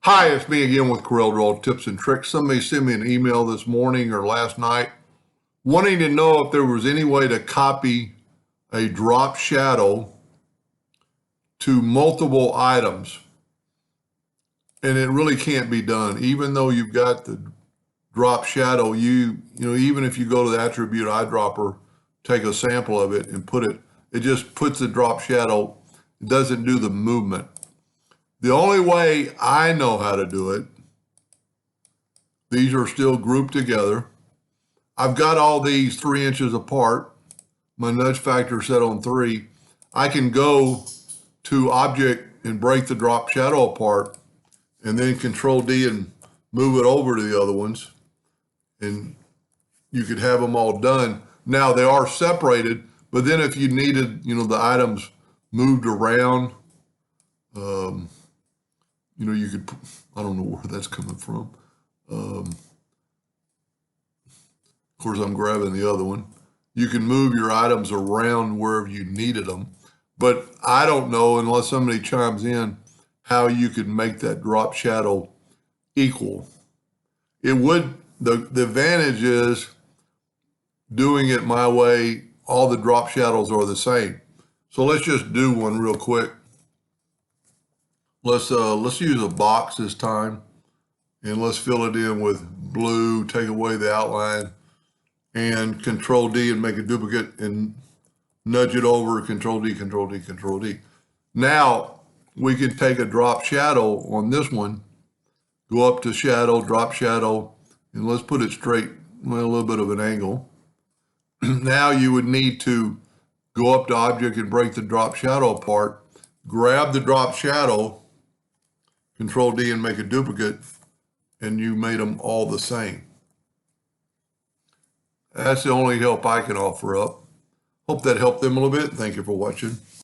Hi, it's me again with CorelDraw Tips and Tricks. Somebody sent me an email this morning or last night wanting to know if there was any way to copy a drop shadow to multiple items. And it really can't be done. Even though you've got the drop shadow, even if you go to the attribute eyedropper, take a sample of it and it just puts the drop shadow. It doesn't do the movement. The only way I know how to do it, these are still grouped together. I've got all these 3 inches apart. My nudge factor set on 3. I can go to object and break the drop shadow apart and then Control D and move it over to the other ones. And you could have them all done. Now they are separated, but then if you needed, the items moved around, you could, I don't know where that's coming from. Of course, I'm grabbing the other one. You can move your items around wherever you needed them. But I don't know, unless somebody chimes in, how you could make that drop shadow equal. It would, the advantage is doing it my way, all the drop shadows are the same. So let's just do one real quick. Let's use a box this time, and let's fill it in with blue, take away the outline, and Control D and make a duplicate and nudge it over, Control D, Control D, Control D. Now we can take a drop shadow on this one, go up to shadow, drop shadow, and let's put it straight, with a little bit of an angle. Now you would need to go up to object and break the drop shadow apart, grab the drop shadow, Control D and make a duplicate, and you made them all the same. That's the only help I can offer up. Hope that helped them a little bit. Thank you for watching.